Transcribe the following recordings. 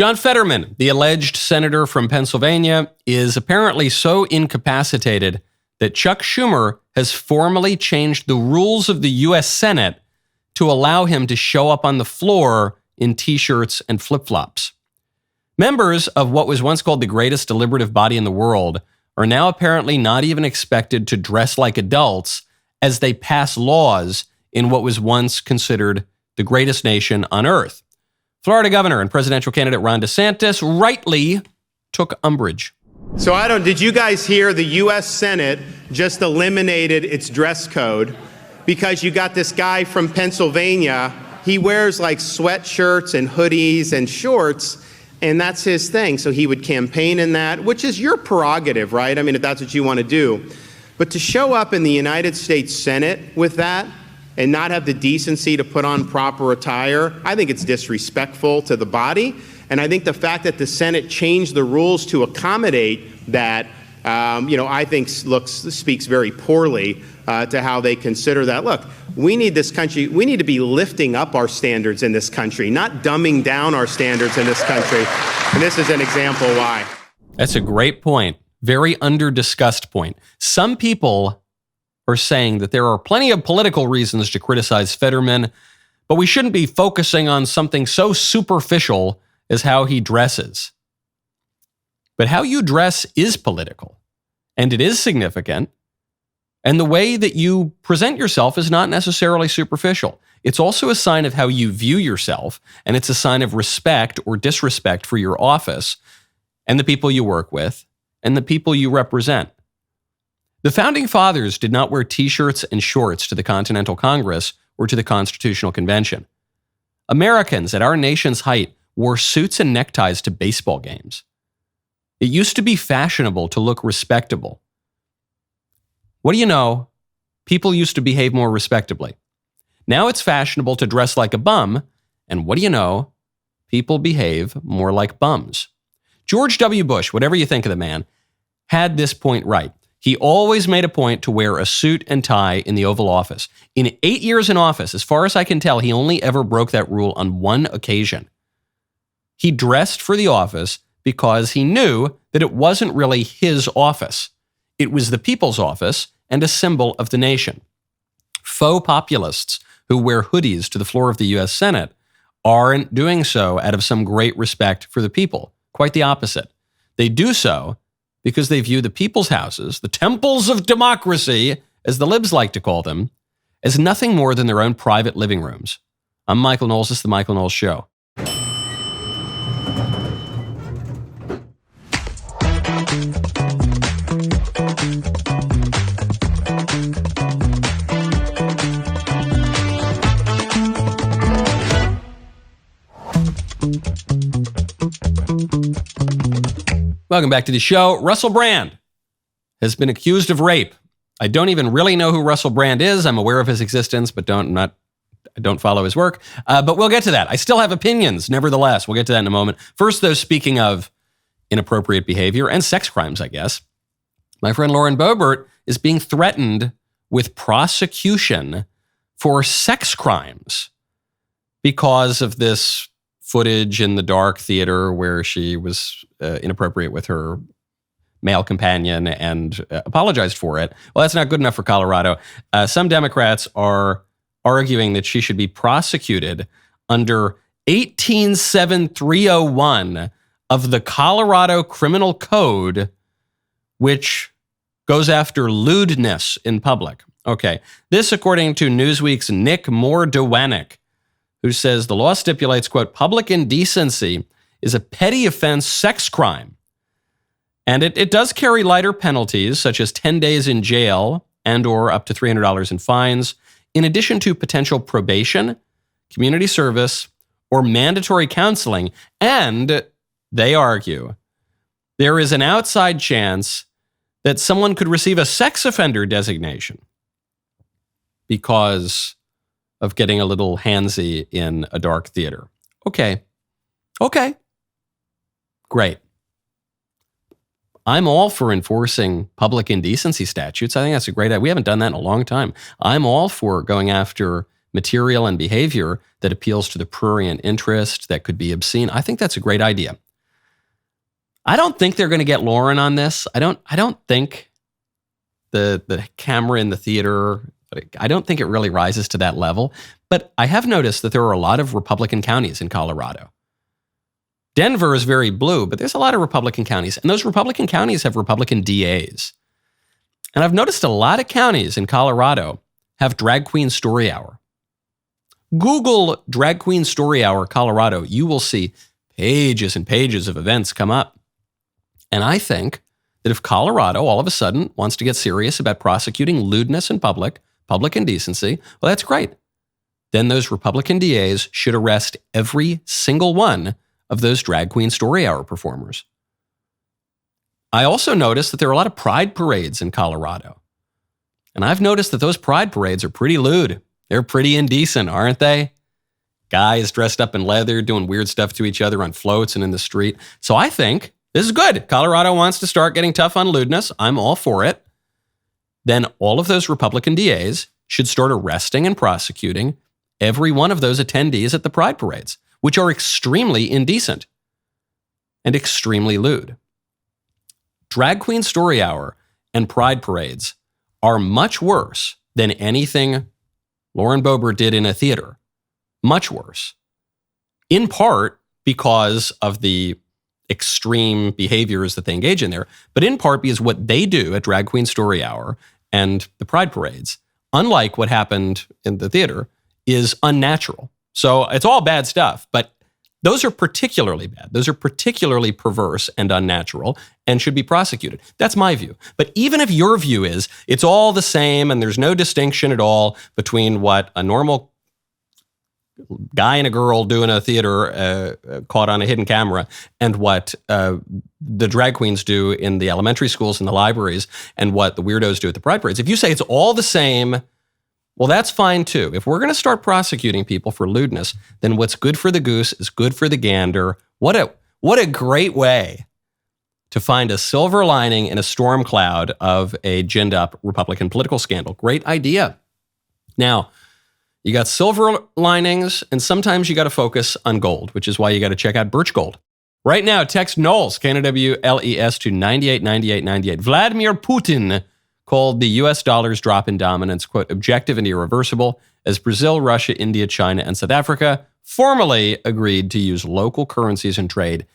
John Fetterman, the alleged senator from Pennsylvania, is apparently so incapacitated that Chuck Schumer has formally changed the rules of the U.S. Senate to allow him to show up on the floor in t-shirts and flip-flops. Members of what was once called the greatest deliberative body in the world are now apparently not even expected to dress like adults as they pass laws in what was once considered the greatest nation on earth. Florida governor and presidential candidate Ron DeSantis rightly took umbrage. So did you guys hear the U.S. Senate just eliminated its dress code because you got this guy from Pennsylvania. He wears like sweatshirts and hoodies and shorts, and that's his thing. So he would campaign in that, which is your prerogative, right? I mean, if that's what you want to do. But to show up in the United States Senate with that and not have the decency to put on proper attire, I think it's disrespectful to the body. And I think the fact that the Senate changed the rules to accommodate that, I think speaks very poorly to how they consider that. Look, we need this country, we need to be lifting up our standards in this country, not dumbing down our standards in this country. And this is an example why. That's a great point. Very under-discussed point. Some people are saying that there are plenty of political reasons to criticize Fetterman, but we shouldn't be focusing on something so superficial as how he dresses. But how you dress is political, and it is significant, and the way that you present yourself is not necessarily superficial. It's also a sign of how you view yourself, and it's a sign of respect or disrespect for your office and the people you work with and the people you represent. The Founding Fathers did not wear t-shirts and shorts to the Continental Congress or to the Constitutional Convention. Americans at our nation's height wore suits and neckties to baseball games. It used to be fashionable to look respectable. What do you know? People used to behave more respectably. Now it's fashionable to dress like a bum, and what do you know? People behave more like bums. George W. Bush, whatever you think of the man, had this point right. He always made a point to wear a suit and tie in the Oval Office. In 8 years in office, as far as I can tell, he only ever broke that rule on one occasion. He dressed for the office because he knew that it wasn't really his office. It was the people's office and a symbol of the nation. Faux populists who wear hoodies to the floor of the U.S. Senate aren't doing so out of some great respect for the people. Quite the opposite. They do so because they view the people's houses, the temples of democracy, as the libs like to call them, as nothing more than their own private living rooms. I'm Michael Knowles. This is The Michael Knowles Show. Welcome back to the show. Russell Brand has been accused of rape. I don't even really know who Russell Brand is. I'm aware of his existence, but I don't follow his work. But we'll get to that. I still have opinions, nevertheless. We'll get to that in a moment. First, though, speaking of inappropriate behavior and sex crimes, I guess, my friend Lauren Boebert is being threatened with prosecution for sex crimes because of this footage in the dark theater where she was inappropriate with her male companion and apologized for it. Well, that's not good enough for Colorado. Some Democrats are arguing that she should be prosecuted under 187-301 of the Colorado Criminal Code, which goes after lewdness in public. Okay, this according to Newsweek's Nick Moore-Dewanick, who says the law stipulates, quote, public indecency is a petty offense sex crime. And it does carry lighter penalties, such as 10 days in jail and or up to $300 in fines, in addition to potential probation, community service, or mandatory counseling. And they argue there is an outside chance that someone could receive a sex offender designation because of getting a little handsy in a dark theater. Okay. Great. I'm all for enforcing public indecency statutes. I think that's a great idea. We haven't done that in a long time. I'm all for going after material and behavior that appeals to the prurient interest that could be obscene. I think that's a great idea. I don't think they're going to get Lauren on this. I don't think the camera in the theater, I don't think it really rises to that level. But I have noticed that there are a lot of Republican counties in Colorado. Denver is very blue, but there's a lot of Republican counties. And those Republican counties have Republican DAs. And I've noticed a lot of counties in Colorado have Drag Queen Story Hour. Google Drag Queen Story Hour Colorado. You will see pages and pages of events come up. And I think that if Colorado all of a sudden wants to get serious about prosecuting lewdness in public indecency, well, that's great. Then those Republican DAs should arrest every single one of those Drag Queen Story Hour performers. I also noticed that there are a lot of pride parades in Colorado. And I've noticed that those pride parades are pretty lewd. They're pretty indecent, aren't they? Guys dressed up in leather, doing weird stuff to each other on floats and in the street. So I think this is good. Colorado wants to start getting tough on lewdness. I'm all for it. Then all of those Republican DAs should start arresting and prosecuting every one of those attendees at the pride parades, which are extremely indecent and extremely lewd. Drag Queen Story Hour and pride parades are much worse than anything Lauren Boebert did in a theater. Much worse. In part because of the extreme behaviors that they engage in there, but in part because what they do at Drag Queen Story Hour and the pride parades, unlike what happened in the theater, is unnatural. So it's all bad stuff, but those are particularly bad. Those are particularly perverse and unnatural and should be prosecuted. That's my view. But even if your view is it's all the same and there's no distinction at all between what a normal guy and a girl do in a theater caught on a hidden camera and what the drag queens do in the elementary schools and the libraries and what the weirdos do at the pride parades, if you say it's all the same, well, that's fine too. If we're going to start prosecuting people for lewdness, then what's good for the goose is good for the gander. What a great way to find a silver lining in a storm cloud of a ginned up Republican political scandal. Great idea. Now, you got silver linings, and sometimes you got to focus on gold, which is why you got to check out Birch Gold. Right now, text Knowles, Knowles, to 989898. Vladimir Putin called the U.S. dollar's drop in dominance, quote, objective and irreversible, as Brazil, Russia, India, China, and South Africa formally agreed to use local currencies in trade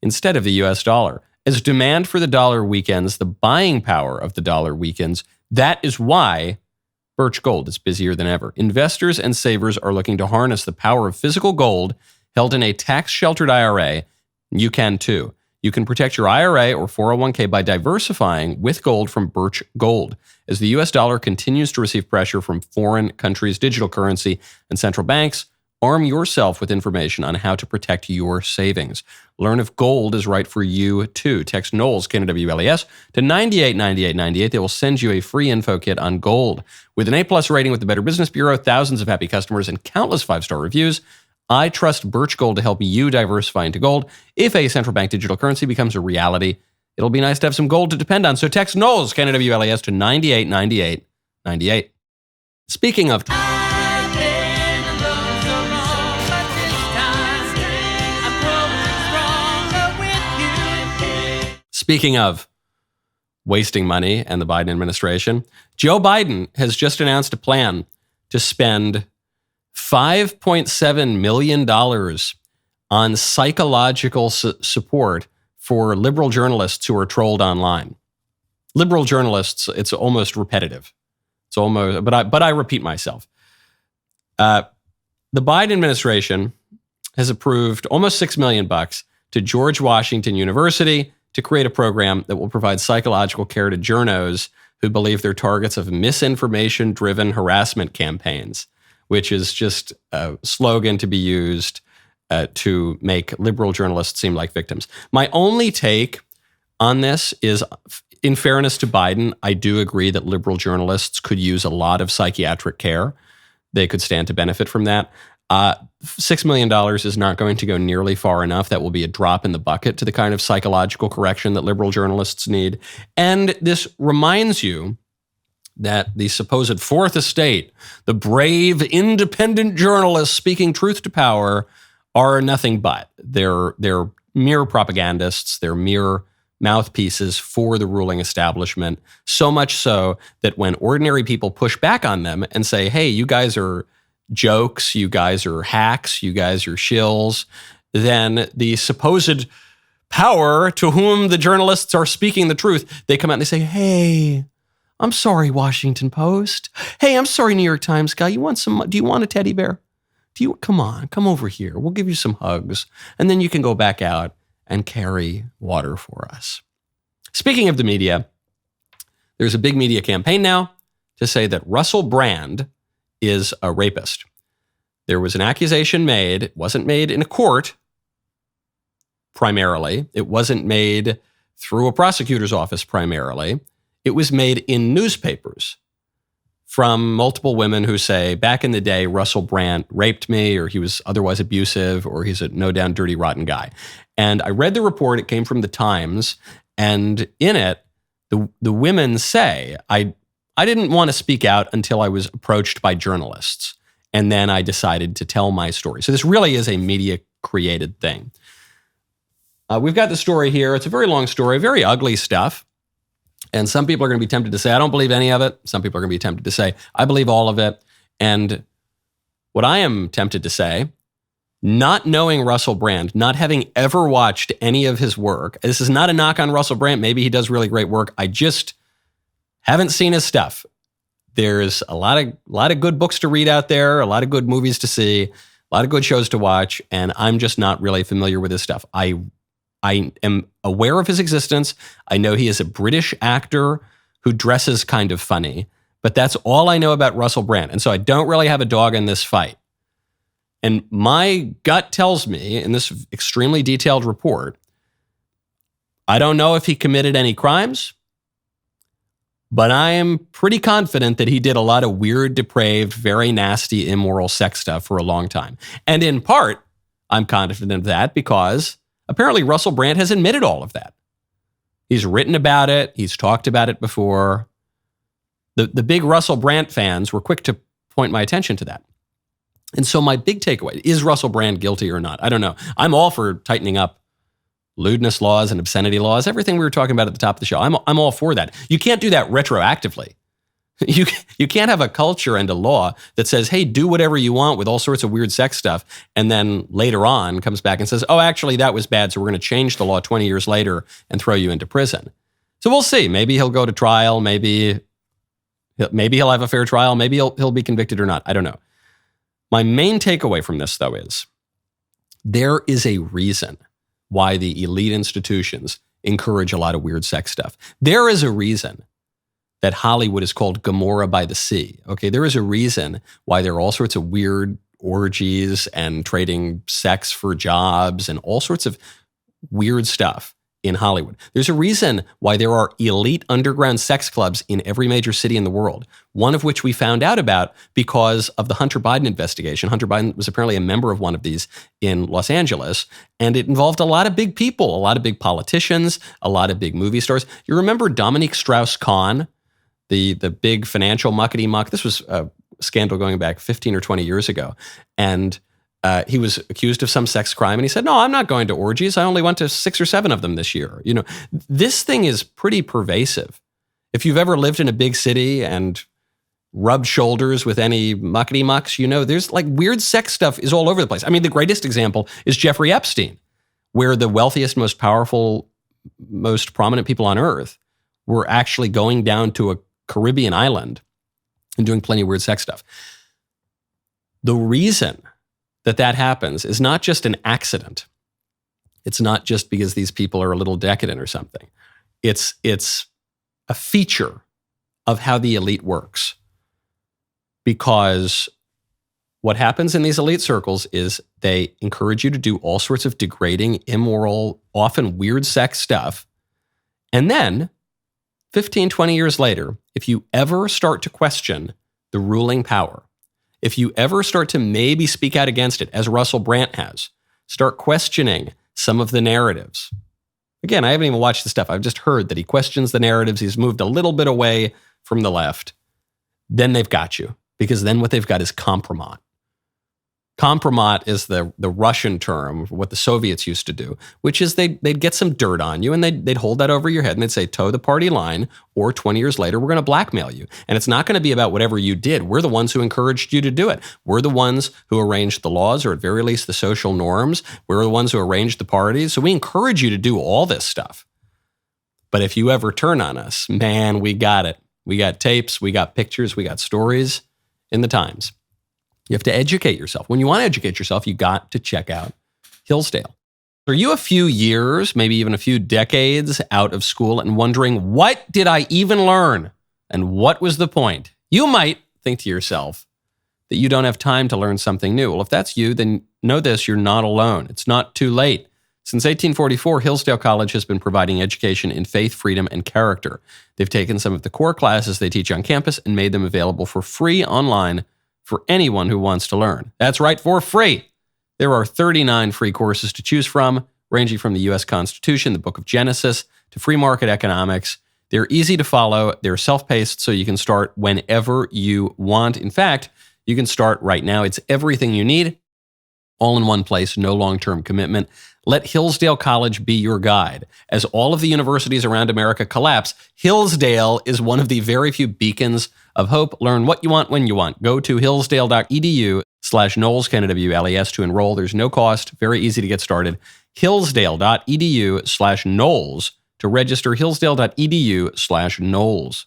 instead of the U.S. dollar. As demand for the dollar weakens, the buying power of the dollar weakens. That is why Birch Gold is busier than ever. Investors and savers are looking to harness the power of physical gold held in a tax-sheltered IRA. You can too. You can protect your IRA or 401k by diversifying with gold from Birch Gold. As the US dollar continues to receive pressure from foreign countries' digital currency and central banks, arm yourself with information on how to protect your savings. Learn if gold is right for you too. Text Knowles, Knowles, to 989898. They will send you a free info kit on gold. With an A+ rating with the Better Business Bureau, thousands of happy customers, and countless 5-star reviews, I trust Birch Gold to help you diversify into gold. If a central bank digital currency becomes a reality, it'll be nice to have some gold to depend on. So text Knowles, Knowles, to 989898. Speaking of... Speaking of wasting money and the Biden administration, Joe Biden has just announced a plan to spend $5.7 million on psychological support for liberal journalists who are trolled online. Liberal journalists, it's almost repetitive. It's almost, but I repeat myself. The Biden administration has approved almost $6 million to George Washington University to create a program that will provide psychological care to journos who believe they're targets of misinformation-driven harassment campaigns, which is just a slogan to be used to make liberal journalists seem like victims. My only take on this is, in fairness to Biden, I do agree that liberal journalists could use a lot of psychiatric care. They could stand to benefit from that. $6 million is not going to go nearly far enough. That will be a drop in the bucket to the kind of psychological correction that liberal journalists need. And this reminds you that the supposed fourth estate, the brave, independent journalists speaking truth to power, are nothing but. They're mere propagandists. They're mere mouthpieces for the ruling establishment, so much so that when ordinary people push back on them and say, hey, you guys are jokes, you guys are hacks, you guys are shills, then the supposed power to whom the journalists are speaking the truth, they come out and they say, hey, I'm sorry, Washington Post. Hey, I'm sorry, New York Times guy. Do you want a teddy bear? Come over here. We'll give you some hugs. And then you can go back out and carry water for us. Speaking of the media, there's a big media campaign now to say that Russell Brand is a rapist. There was an accusation made. It wasn't made in a court, primarily. It wasn't made through a prosecutor's office, primarily. It was made in newspapers from multiple women who say, back in the day, Russell Brand raped me, or he was otherwise abusive, or he's a no-down, dirty, rotten guy. And I read the report. It came from the Times. And in it, the women say, I didn't want to speak out until I was approached by journalists. And then I decided to tell my story. So this really is a media-created thing. We've got the story here. It's a very long story, very ugly stuff. And some people are going to be tempted to say, I don't believe any of it. Some people are going to be tempted to say, I believe all of it. And what I am tempted to say, not knowing Russell Brand, not having ever watched any of his work, this is not a knock on Russell Brand. Maybe he does really great work. I just haven't seen his stuff. There's a lot of good books to read out there, a lot of good movies to see, a lot of good shows to watch, and I'm just not really familiar with his stuff. I am aware of his existence. I know he is a British actor who dresses kind of funny, but that's all I know about Russell Brand. And so I don't really have a dog in this fight. And my gut tells me in this extremely detailed report, I don't know if he committed any crimes, but I am pretty confident that he did a lot of weird, depraved, very nasty, immoral sex stuff for a long time. And in part, I'm confident of that because apparently Russell Brand has admitted all of that. He's written about it. He's talked about it before. The big Russell Brand fans were quick to point my attention to that. And so my big takeaway, is Russell Brand guilty or not? I don't know. I'm all for tightening up lewdness laws and obscenity laws, everything we were talking about at the top of the show. I'm all for that. You can't do that retroactively. You can't have a culture and a law that says, hey, do whatever you want with all sorts of weird sex stuff, and then later on comes back and says, oh, actually, that was bad, so we're going to change the law 20 years later and throw you into prison. So we'll see. Maybe he'll go to trial. Maybe he'll have a fair trial. Maybe he'll be convicted or not. I don't know. My main takeaway from this, though, is there is a reason why the elite institutions encourage a lot of weird sex stuff. There is a reason that Hollywood is called Gomorrah by the Sea. Okay, there is a reason why there are all sorts of weird orgies and trading sex for jobs and all sorts of weird stuff in Hollywood. There's a reason why there are elite underground sex clubs in every major city in the world, one of which we found out about because of the Hunter Biden investigation. Hunter Biden was apparently a member of one of these in Los Angeles, and it involved a lot of big people, a lot of big politicians, a lot of big movie stars. You remember Dominique Strauss-Kahn, the big financial muckety-muck? This was a scandal going back 15 or 20 years ago, and he was accused of some sex crime, and he said, no, I'm not going to orgies. I only went to 6 or 7 of them this year. You know, this thing is pretty pervasive. If you've ever lived in a big city and rubbed shoulders with any muckety-mucks, you know, there's like weird sex stuff is all over the place. I mean, the greatest example is Jeffrey Epstein, where the wealthiest, most powerful, most prominent people on earth were actually going down to a Caribbean island and doing plenty of weird sex stuff. The reason that happens is not just an accident. It's not just because these people are a little decadent or something. It's a feature of how the elite works. Because what happens in these elite circles is they encourage you to do all sorts of degrading, immoral, often weird sex stuff. And then 15, 20 years later, if you ever start to question the ruling power, if you ever start to maybe speak out against it, as Russell Brand has, start questioning some of the narratives. Again, I haven't even watched the stuff. I've just heard that he questions the narratives. He's moved a little bit away from the left. then they've got you, because then what they've got is kompromat. Kompromat is the Russian term for what the Soviets used to do, which is they'd get some dirt on you and they'd hold that over your head and they'd say, toe the party line, or 20 years later, we're going to blackmail you. And it's not going to be about whatever you did. We're the ones who encouraged you to do it. We're the ones who arranged the laws, or at very least the social norms. We're the ones who arranged the parties. So we encourage you to do all this stuff. But if you ever turn on us, man, we got it. We got tapes, we got pictures, we got stories in the Times. You have to educate yourself. When you want to educate yourself, you got to check out Hillsdale. Are you a few years, maybe even a few decades out of school and wondering, what did I even learn? And what was the point? You might think to yourself that you don't have time to learn something new. Well, if that's you, then know this, you're not alone. It's not too late. Since 1844, Hillsdale College has been providing education in faith, freedom, and character. They've taken some of the core classes they teach on campus and made them available for free online for anyone who wants to learn. That's right, for free. There are 39 free courses to choose from, ranging from the U.S. Constitution, the Book of Genesis, to free market economics. They're easy to follow. They're self-paced, so you can start whenever you want. In fact, you can start right now. It's everything you need, all in one place, no long-term commitment. Let Hillsdale College be your guide. As all of the universities around America collapse, Hillsdale is one of the very few beacons of hope. Learn what you want when you want. Go to hillsdale.edu/Knowles, Knowles, to enroll. There's no cost. Very easy to get started. Hillsdale.edu/Knowles to register. Hillsdale.edu/Knowles.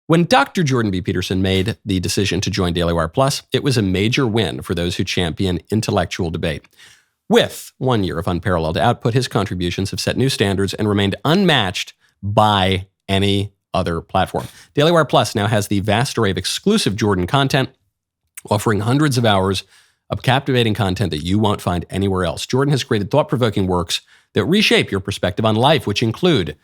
When Dr. Jordan B. Peterson made the decision to join DailyWire Plus, it was a major win for those who champion intellectual debate. With 1 year of unparalleled output, his contributions have set new standards and remained unmatched by any other platform. DailyWire Plus now has the vast array of exclusive Jordan content, offering hundreds of hours of captivating content that you won't find anywhere else. Jordan has created thought-provoking works that reshape your perspective on life, which include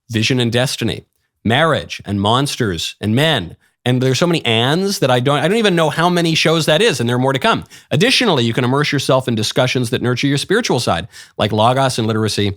Vision and Destiny, Marriage and Monsters and Men. And there's so many ands that I don't even know how many shows that is, and there are more to come. Additionally, you can immerse yourself in discussions that nurture your spiritual side, like Logos and Literacy,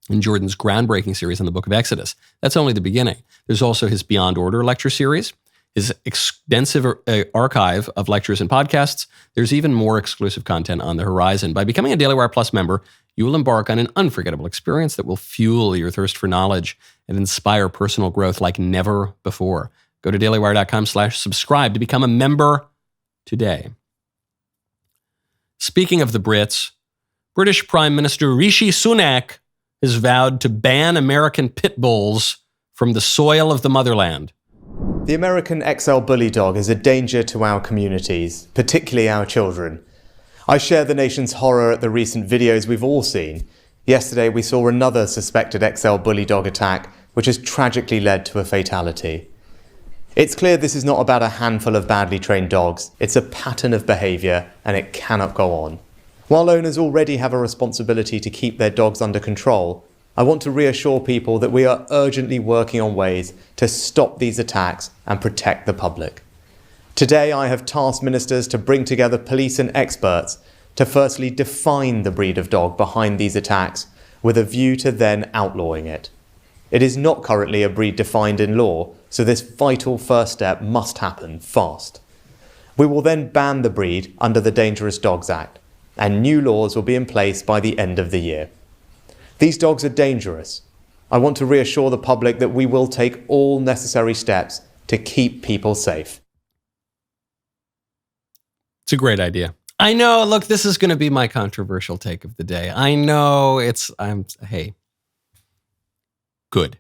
in Jordan's groundbreaking series on the Book of Exodus. That's only the beginning. There's also his Beyond Order lecture series, his extensive archive of lectures and podcasts. There's even more exclusive content on the horizon. By becoming a DailyWire Plus member, you will embark on an unforgettable experience that will fuel your thirst for knowledge and inspire personal growth like never before. Go to dailywire.com/subscribe to become a member today. Speaking of the Brits, British Prime Minister Rishi Sunak has vowed to ban American Pitbulls from the soil of the motherland. The American XL Bully Dog is a danger to our communities, particularly our children. I share the nation's horror at the recent videos we've all seen. Yesterday we saw another suspected XL Bully Dog attack, which has tragically led to a fatality. It's clear this is not about a handful of badly trained dogs. It's a pattern of behaviour, and it cannot go on. While owners already have a responsibility to keep their dogs under control, I want to reassure people that we are urgently working on ways to stop these attacks and protect the public. Today, I have tasked ministers to bring together police and experts to firstly define the breed of dog behind these attacks, with a view to then outlawing it. It is not currently a breed defined in law, so this vital first step must happen fast. We will then ban the breed under the Dangerous Dogs Act, and new laws will be in place by the end of the year. These dogs are dangerous. I want to reassure the public that we will take all necessary steps to keep people safe. It's a great idea. I know, look, this is going to be my controversial take of the day. I know hey. Good.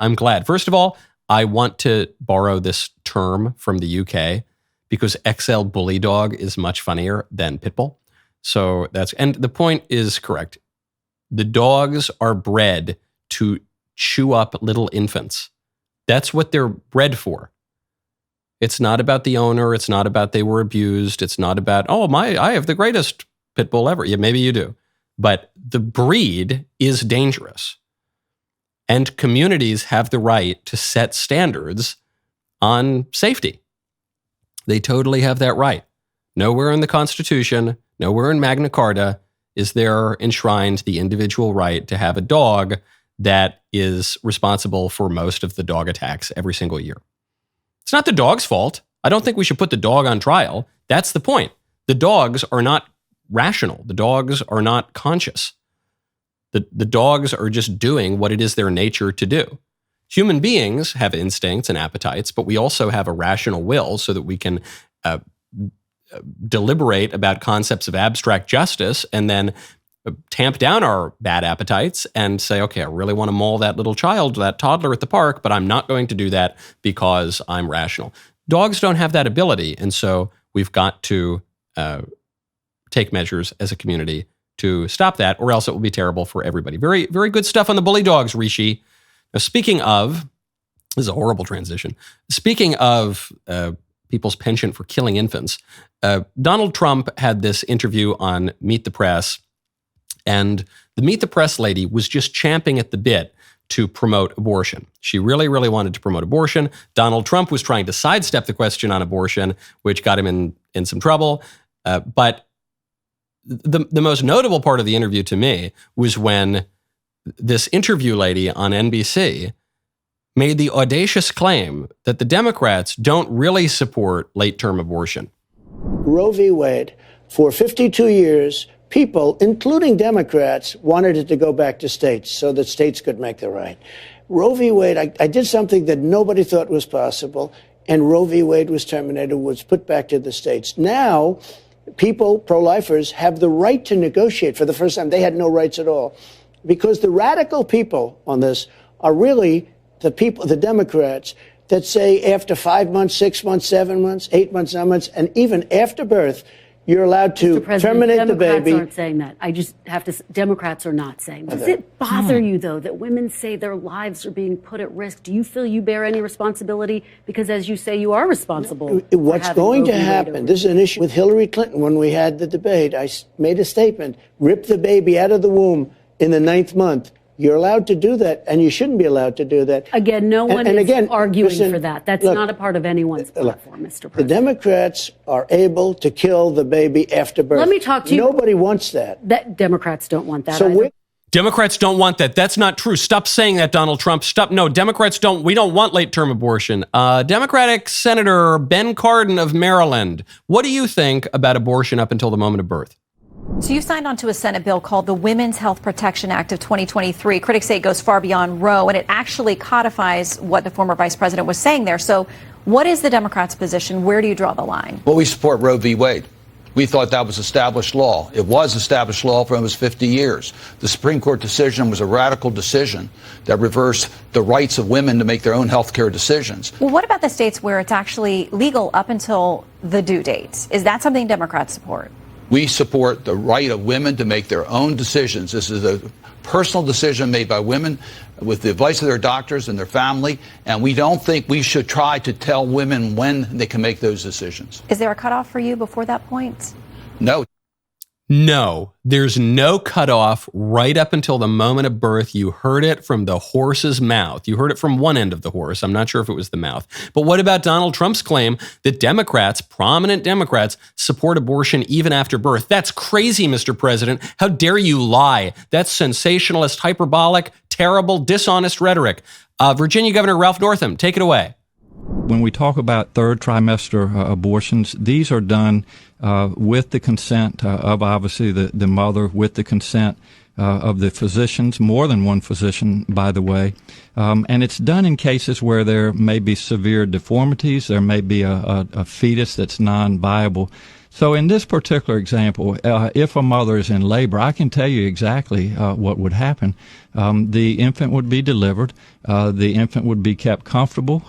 I'm glad. First of all, I want to borrow this term from the UK because XL Bully Dog is much funnier than Pitbull. So and the point is correct. The dogs are bred to chew up little infants. That's what they're bred for. It's not about the owner. It's not about they were abused. It's not about, I have the greatest pit bull ever. Yeah, maybe you do. But the breed is dangerous. And communities have the right to set standards on safety. They totally have that right. Nowhere in the Constitution, nowhere in Magna Carta is there enshrined the individual right to have a dog that is responsible for most of the dog attacks every single year. It's not the dog's fault. I don't think we should put the dog on trial. That's the point. The dogs are not rational. The dogs are not conscious. The dogs are just doing what it is their nature to do. Human beings have instincts and appetites, but we also have a rational will so that we can deliberate about concepts of abstract justice and then tamp down our bad appetites and say, okay, I really want to maul that little child, that toddler at the park, but I'm not going to do that because I'm rational. Dogs don't have that ability, and so we've got to take measures as a community to stop that, or else it will be terrible for everybody. Very, very good stuff on the bully dogs, Rishi. Now, speaking of, this is a horrible transition. Speaking of people's penchant for killing infants, Donald Trump had this interview on Meet the Press, and the Meet the Press lady was just champing at the bit to promote abortion. She really, really wanted to promote abortion. Donald Trump was trying to sidestep the question on abortion, which got him in some trouble. But the most notable part of the interview to me was when this interview lady on NBC made the audacious claim that the Democrats don't really support late-term abortion. Roe v. Wade, for 52 years, people, including Democrats, wanted it to go back to states so that states could make the right. Roe v. Wade, I did something that nobody thought was possible, and Roe v. Wade was terminated, was put back to the states. Now, people, pro-lifers, have the right to negotiate for the first time. They had no rights at all. Because the radical people on this are really the people, the Democrats, that say after 5 months, 6 months, 7 months, 8 months, 9 months, and even after birth, you're allowed to terminate the baby. Democrats aren't saying that. I just have to. Democrats are not saying that. Does it bother you, though, that women say their lives are being put at risk? Do you feel you bear any responsibility? Because, as you say, you are responsible. What's going to happen? This is an issue with Hillary Clinton. When we had the debate, I made a statement: rip the baby out of the womb in the 9th month. You're allowed to do that, and you shouldn't be allowed to do that. Again, no one is arguing for that. That's not a part of anyone's platform, Mr. President. The Democrats are able to kill the baby after birth. Let me talk to you. Nobody wants that. Democrats don't want that. So Democrats don't want that. That's not true. Stop saying that, Donald Trump. Stop. No, Democrats don't. We don't want late-term abortion. Democratic Senator Ben Cardin of Maryland. What do you think about abortion up until the moment of birth? So you signed onto a Senate bill called the Women's Health Protection Act of 2023. Critics say it goes far beyond Roe, and it actually codifies what the former vice president was saying there. So what is the Democrats' position? Where do you draw the line? Well, we support Roe v. Wade. We thought that was established law. It was established law for almost 50 years. The Supreme Court decision was a radical decision that reversed the rights of women to make their own health care decisions. Well, what about the states where it's actually legal up until the due date? Is that something Democrats support? We support the right of women to make their own decisions. This is a personal decision made by women with the advice of their doctors and their family, and we don't think we should try to tell women when they can make those decisions. Is there a cutoff for you before that point? No. No, there's no cutoff right up until the moment of birth. You heard it from the horse's mouth. You heard it from one end of the horse. I'm not sure if it was the mouth. But what about Donald Trump's claim that Democrats, prominent Democrats, support abortion even after birth? That's crazy, Mr. President. How dare you lie? That's sensationalist, hyperbolic, terrible, dishonest rhetoric. Virginia Governor Ralph Northam, take it away. When we talk about third trimester abortions, these are done with the consent of obviously the mother, with the consent of the physicians, more than one physician, by the way. And it's done in cases where there may be severe deformities, there may be a fetus that's non-viable. So in this particular example, if a mother is in labor, I can tell you exactly what would happen. The infant would be delivered. The infant would be kept comfortable.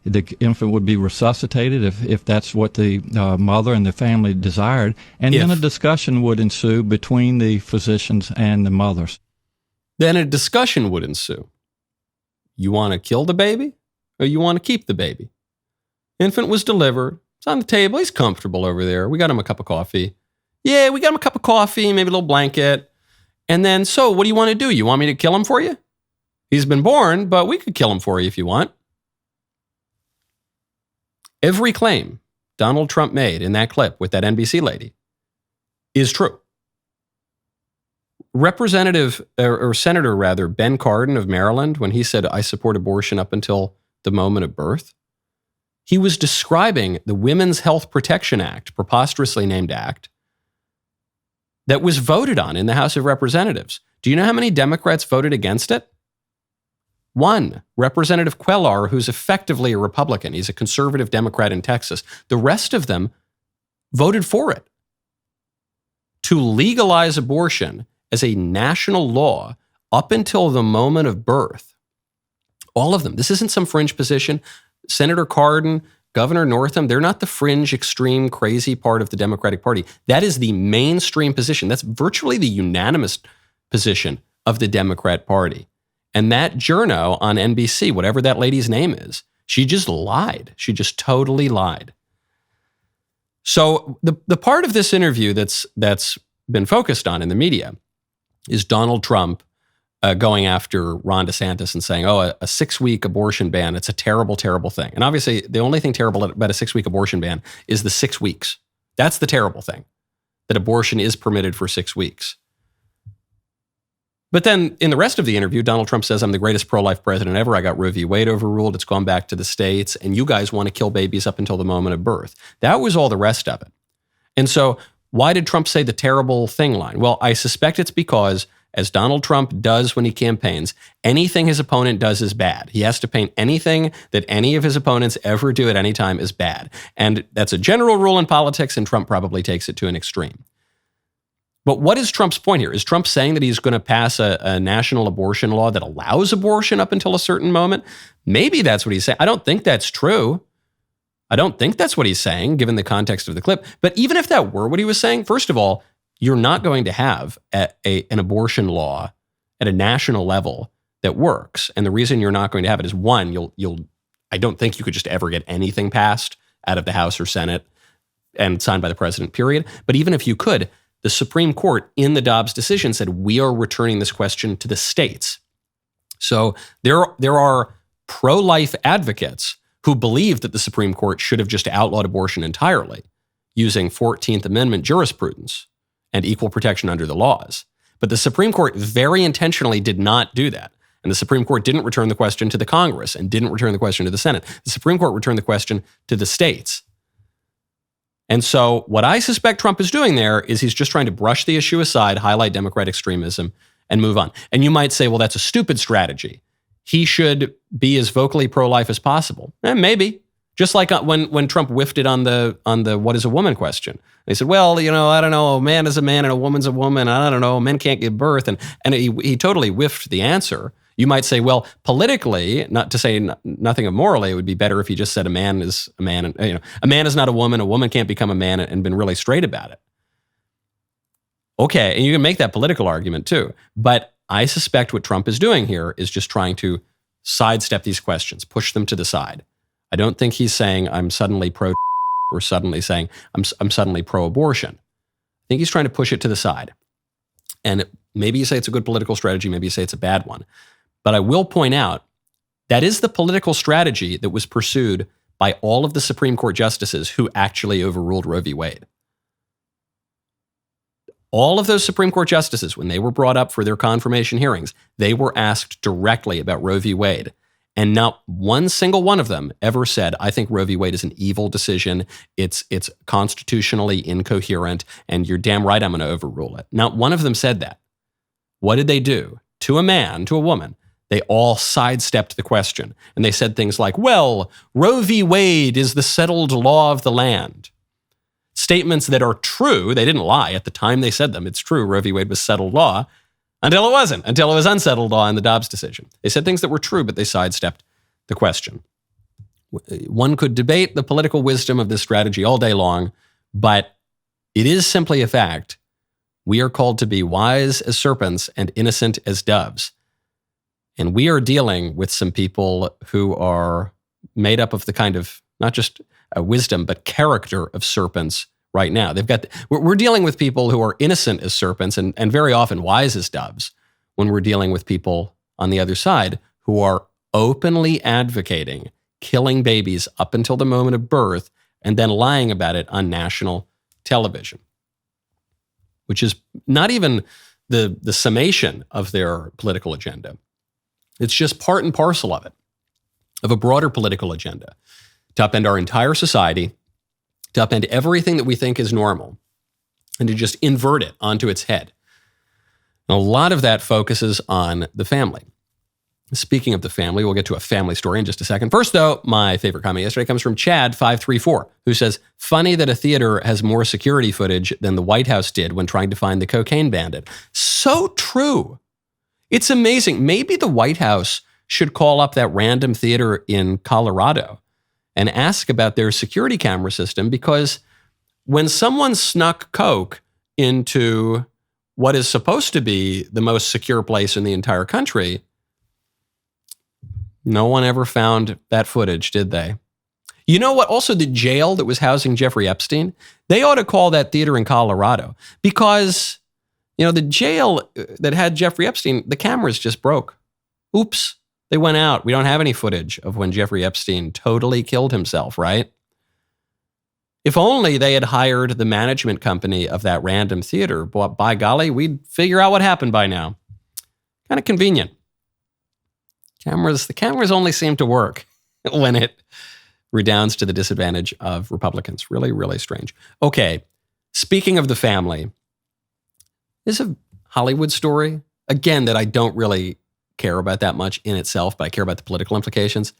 The infant would be resuscitated if that's what the mother and the family desired. And then a discussion would ensue between the physicians and the mothers. Then a discussion would ensue. You want to kill the baby or you want to keep the baby? Infant was delivered. It's on the table. He's comfortable over there. We got him a cup of coffee. Yeah, we got him a cup of coffee, maybe a little blanket. And then, so what do you want to do? You want me to kill him for you? He's been born, but we could kill him for you if you want. Every claim Donald Trump made in that clip with that NBC lady is true. Representative, or Senator rather, Ben Cardin of Maryland, when he said, I support abortion up until the moment of birth, He was describing the Women's Health Protection Act, preposterously named act, that was voted on in the House of Representatives. Do you know how many Democrats voted against it? One, Representative Quellar, who's effectively a Republican. He's a conservative Democrat in Texas. The rest of them voted for it. To legalize abortion as a national law up until the moment of birth. All of them. This isn't some fringe position. Senator Cardin, Governor Northam, they're not the fringe, extreme, crazy part of the Democratic Party. That is the mainstream position. That's virtually the unanimous position of the Democrat Party. And that journo on NBC, whatever that lady's name is, she just lied. She just totally lied. So the part of this interview that's been focused on in the media is Donald Trump going after Ron DeSantis and saying, a 6-week abortion ban, it's a terrible, terrible thing. And obviously, the only thing terrible about a 6-week abortion ban is the 6 weeks. That's the terrible thing, that abortion is permitted for 6 weeks. But then in the rest of the interview, Donald Trump says, I'm the greatest pro-life president ever. I got Roe v. Wade overruled. It's gone back to the states. And you guys want to kill babies up until the moment of birth. That was all the rest of it. And so why did Trump say the terrible thing line? Well, I suspect it's because, as Donald Trump does when he campaigns, anything his opponent does is bad. He has to paint anything that any of his opponents ever do at any time as bad. And that's a general rule in politics, and Trump probably takes it to an extreme. But what is Trump's point here? Is Trump saying that he's going to pass a national abortion law that allows abortion up until a certain moment? Maybe that's what he's saying. I don't think that's true. I don't think that's what he's saying, given the context of the clip. But even if that were what he was saying, first of all, you're not going to have an abortion law at a national level that works. And the reason you're not going to have it is, one, I don't think you could just ever get anything passed out of the House or Senate and signed by the president, period. But even if you could, the Supreme Court in the Dobbs decision said, we are returning this question to the states. So there are pro-life advocates who believe that the Supreme Court should have just outlawed abortion entirely using 14th Amendment jurisprudence and equal protection under the laws. But the Supreme Court very intentionally did not do that. And the Supreme Court didn't return the question to the Congress and didn't return the question to the Senate. The Supreme Court returned the question to the states. And so what I suspect Trump is doing there is he's just trying to brush the issue aside, highlight Democrat extremism, and move on. And you might say, well, that's a stupid strategy. He should be as vocally pro-life as possible. Maybe. Just like when Trump whiffed it on the what is a woman question. They said, well, I don't know, a man is a man and a woman's a woman. I don't know, men can't give birth. And he totally whiffed the answer. You might say, well, politically, not to say nothing of morally, it would be better if he just said a man is a man, and a man is not a woman can't become a man, and been really straight about it. Okay, and you can make that political argument too. But I suspect what Trump is doing here is just trying to sidestep these questions, push them to the side. I don't think he's saying I'm suddenly pro or suddenly saying I'm suddenly pro-abortion. I think he's trying to push it to the side. And maybe you say it's a good political strategy, maybe you say it's a bad one. But I will point out that is the political strategy that was pursued by all of the Supreme Court justices who actually overruled Roe v. Wade. All of those Supreme Court justices, when they were brought up for their confirmation hearings, they were asked directly about Roe v. Wade. And not one single one of them ever said, I think Roe v. Wade is an evil decision. It's constitutionally incoherent, and you're damn right I'm going to overrule it. Not one of them said that. What did they do? To a man, to a woman, they all sidestepped the question. And they said things like, well, Roe v. Wade is the settled law of the land. Statements that are true. They didn't lie at the time they said them. It's true, Roe v. Wade was settled law. Until it wasn't, until it was unsettled law in the Dobbs decision. They said things that were true, but they sidestepped the question. One could debate the political wisdom of this strategy all day long, but it is simply a fact. We are called to be wise as serpents and innocent as doves. And we are dealing with some people who are made up of the kind of, not just wisdom, but character of serpents right now. We're dealing with people who are innocent as serpents and very often wise as doves when we're dealing with people on the other side who are openly advocating killing babies up until the moment of birth and then lying about it on national television, which is not even the summation of their political agenda. It's just part and parcel of it, of a broader political agenda. to upend our entire society, to upend everything that we think is normal, and to just invert it onto its head. And a lot of that focuses on the family. Speaking of the family, we'll get to a family story in just a second. First, though, my favorite comment yesterday comes from Chad534, who says, funny that a theater has more security footage than the White House did when trying to find the cocaine bandit. So true. It's amazing. Maybe the White House should call up that random theater in Colorado and ask about their security camera system, because when someone snuck coke into what is supposed to be the most secure place in the entire country, no one ever found that footage, did they? You know what? Also, the jail that was housing Jeffrey Epstein, they ought to call that theater in Colorado, because, the jail that had Jeffrey Epstein, the cameras just broke. Oops, they went out. We don't have any footage of when Jeffrey Epstein totally killed himself, right? If only they had hired the management company of that random theater, but by golly, we'd figure out what happened by now. Kind of convenient. The cameras only seem to work when it redounds to the disadvantage of Republicans. Really, really strange. Okay, speaking of the family, this is a Hollywood story, again, that I don't really care about that much in itself, but I care about the political implications.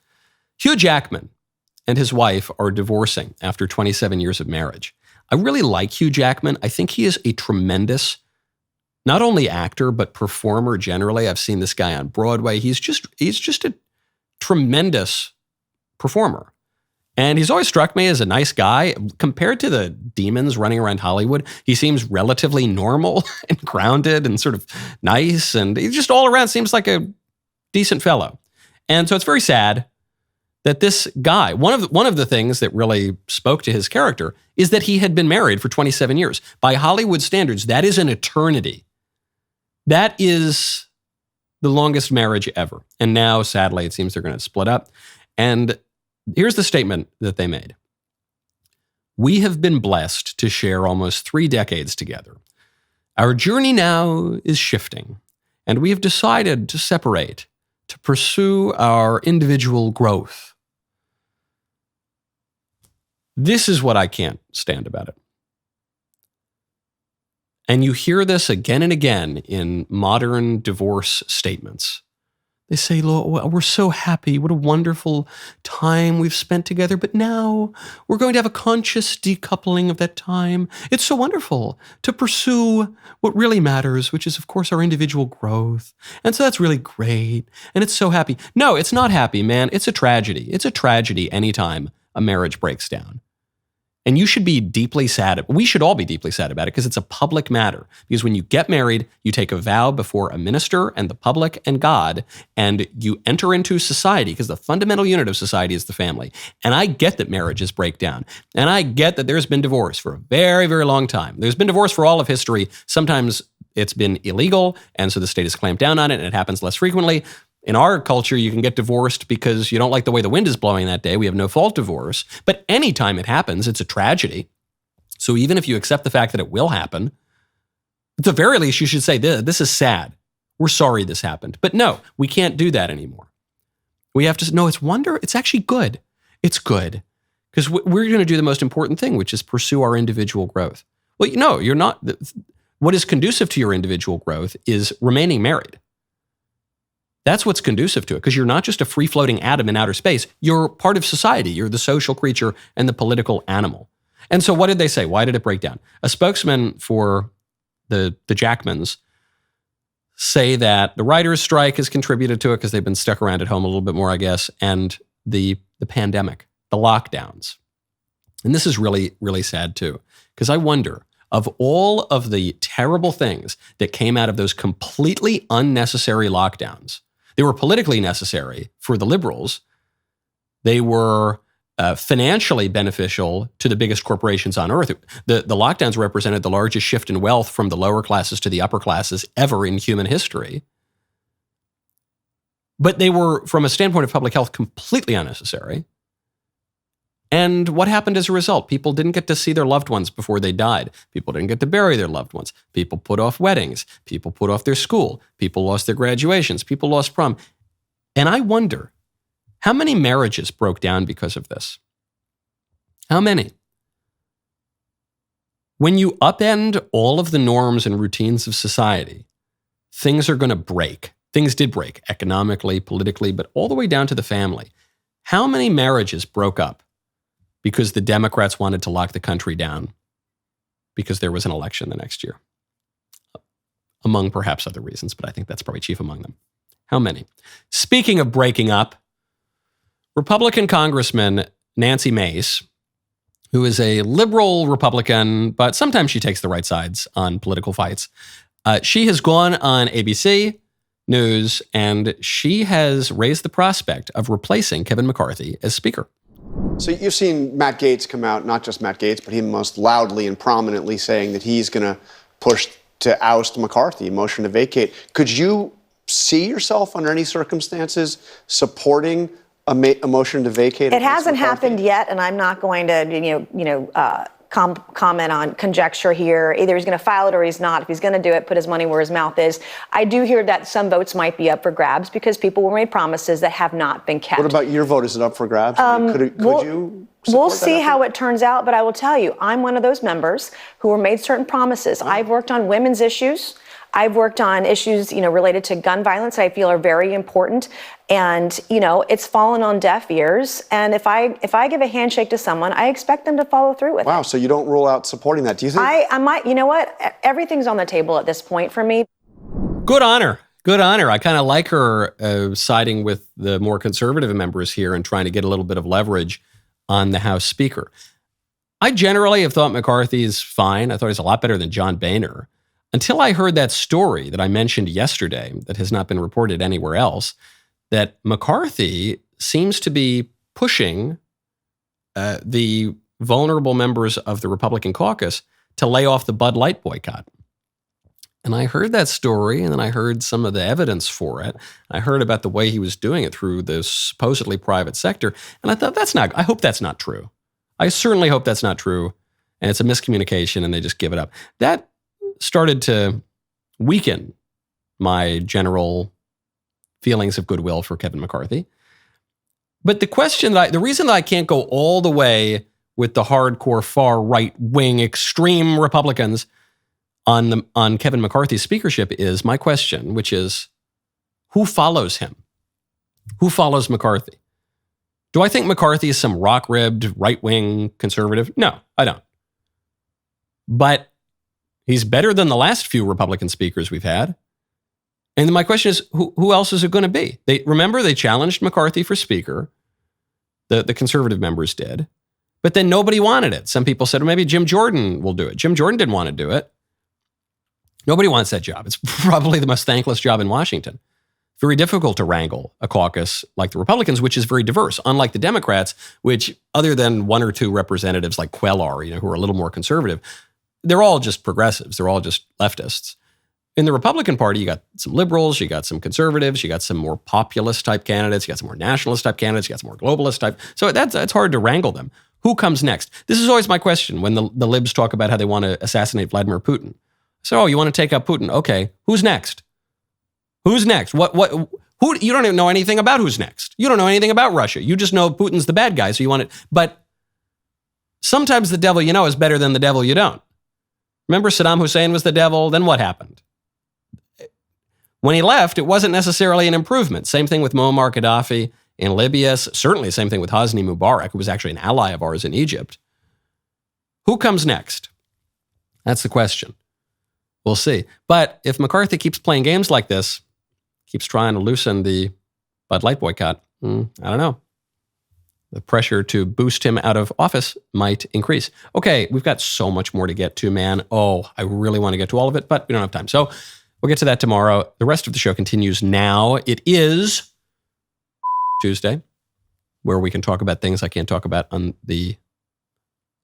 Hugh Jackman and his wife are divorcing after 27 years of marriage. I really like Hugh Jackman. I think he is a tremendous, not only actor, but performer generally. I've seen this guy on Broadway. He's just a tremendous performer. And he's always struck me as a nice guy. Compared to the demons running around Hollywood, he seems relatively normal and grounded and sort of nice. And he just all around seems like a decent fellow. And so it's very sad that this guy, one of the things that really spoke to his character is that he had been married for 27 years. By Hollywood standards, that is an eternity. That is the longest marriage ever. And now, sadly, it seems they're going to split up. And here's the statement that they made. We have been blessed to share almost 3 decades together. Our journey now is shifting, and we have decided to separate to pursue our individual growth. This is what I can't stand about it. And you hear this again and again in modern divorce statements. They say, Lord, we're so happy. What a wonderful time we've spent together. But now we're going to have a conscious decoupling of that time. It's so wonderful to pursue what really matters, which is, of course, our individual growth. And so that's really great. And it's so happy. No, it's not happy, man. It's a tragedy. It's a tragedy anytime a marriage breaks down. And you should be deeply sad. We should all be deeply sad about it because it's a public matter. Because when you get married, you take a vow before a minister and the public and God, and you enter into society because the fundamental unit of society is the family. And I get that marriages break down. And I get that there's been divorce for a very, very long time. There's been divorce for all of history. Sometimes it's been illegal, and so the state has clamped down on it, and it happens less frequently. In our culture, you can get divorced because you don't like the way the wind is blowing that day. We have no fault divorce. But anytime it happens, it's a tragedy. So even if you accept the fact that it will happen, at the very least, you should say, this is sad. We're sorry this happened. But no, we can't do that anymore. We have to, no, it's actually good. It's good. Because we're going to do the most important thing, which is pursue our individual growth. Well, you're not. What is conducive to your individual growth is remaining married. That's what's conducive to it, because you're not just a free-floating atom in outer space. You're part of society. You're the social creature and the political animal. And so what did they say? Why did it break down? A spokesman for the Jackmans say that the writers' strike has contributed to it because they've been stuck around at home a little bit more, I guess, and the pandemic, the lockdowns. And this is really, really sad too, because I wonder, of all of the terrible things that came out of those completely unnecessary lockdowns, they were politically necessary for the liberals. They were financially beneficial to the biggest corporations on earth. The lockdowns represented the largest shift in wealth from the lower classes to the upper classes ever in human history. But they were, from a standpoint of public health, completely unnecessary. And what happened as a result? People didn't get to see their loved ones before they died. People didn't get to bury their loved ones. People put off weddings. People put off their school. People lost their graduations. People lost prom. And I wonder, how many marriages broke down because of this? How many? When you upend all of the norms and routines of society, things are going to break. Things did break economically, politically, but all the way down to the family. How many marriages broke up because the Democrats wanted to lock the country down because there was an election the next year? Among perhaps other reasons, but I think that's probably chief among them. How many? Speaking of breaking up, Republican Congressman Nancy Mace, who is a liberal Republican, but sometimes she takes the right sides on political fights. She has gone on ABC News, and she has raised the prospect of replacing Kevin McCarthy as Speaker. So you've seen Matt Gaetz come out, not just Matt Gaetz, but him most loudly and prominently saying that he's going to push to oust McCarthy, motion to vacate. Could you see yourself under any circumstances supporting a motion to vacate? It hasn't happened yet, and I'm not going to, comment on conjecture here. Either he's going to file it or he's not. If he's going to do it, put his money where his mouth is. I do hear that some votes might be up for grabs because people were made promises that have not been kept. What about your vote? Is it up for grabs? Could you? We'll see how it turns out, but I will tell you, I'm one of those members who were made certain promises. I've worked on women's issues. I've worked on issues, related to gun violence I feel are very important. And, it's fallen on deaf ears. And if I give a handshake to someone, I expect them to follow through with it. Wow, so you don't rule out supporting that, do you think? I might, you know what? Everything's on the table at this point for me. Good honor. Good honor. I kind of like her siding with the more conservative members here and trying to get a little bit of leverage on the House Speaker. I generally have thought McCarthy is fine. I thought he's a lot better than John Boehner. Until I heard that story that I mentioned yesterday that has not been reported anywhere else, that McCarthy seems to be pushing the vulnerable members of the Republican caucus to lay off the Bud Light boycott. And I heard that story, and then I heard some of the evidence for it. I heard about the way he was doing it through the supposedly private sector. And I thought, I hope that's not true. I certainly hope that's not true. And it's a miscommunication, and they just give it up. That started to weaken my general feelings of goodwill for Kevin McCarthy. But the reason that I can't go all the way with the hardcore far right-wing extreme Republicans on Kevin McCarthy's speakership is my question, which is, who follows him? Who follows McCarthy? Do I think McCarthy is some rock-ribbed right-wing conservative? No, I don't. But he's better than the last few Republican speakers we've had. And then my question is, who else is it going to be? They challenged McCarthy for speaker. The conservative members did. But then nobody wanted it. Some people said, well, maybe Jim Jordan will do it. Jim Jordan didn't want to do it. Nobody wants that job. It's probably the most thankless job in Washington. Very difficult to wrangle a caucus like the Republicans, which is very diverse, unlike the Democrats, which other than one or two representatives like Quell are, who are a little more conservative, they're all just progressives. They're all just leftists. In the Republican Party, you got some liberals, you got some conservatives, you got some more populist type candidates, you got some more nationalist type candidates, you got some more globalist type. So it's hard to wrangle them. Who comes next? This is always my question when the libs talk about how they want to assassinate Vladimir Putin. So, you want to take out Putin? Okay, who's next? Who's next? Who? You don't even know anything about who's next. You don't know anything about Russia. You just know Putin's the bad guy, so you want it. But sometimes the devil you know is better than the devil you don't. Remember Saddam Hussein was the devil? Then what happened? When he left, it wasn't necessarily an improvement. Same thing with Muammar Gaddafi in Libya. Certainly the same thing with Hosni Mubarak, who was actually an ally of ours in Egypt. Who comes next? That's the question. We'll see. But if McCarthy keeps playing games like this, keeps trying to loosen the Bud Light boycott, I don't know. The pressure to boost him out of office might increase. Okay, we've got so much more to get to, man. Oh, I really want to get to all of it, but we don't have time. So we'll get to that tomorrow. The rest of the show continues now. It is Tuesday, where we can talk about things I can't talk about on the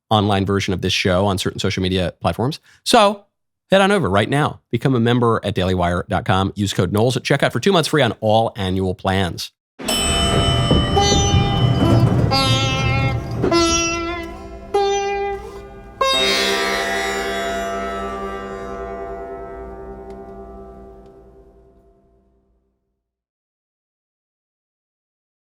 online version of this show on certain social media platforms. So head on over right now. Become a member at DailyWire.com. Use code Knowles at checkout for 2 months free on all annual plans.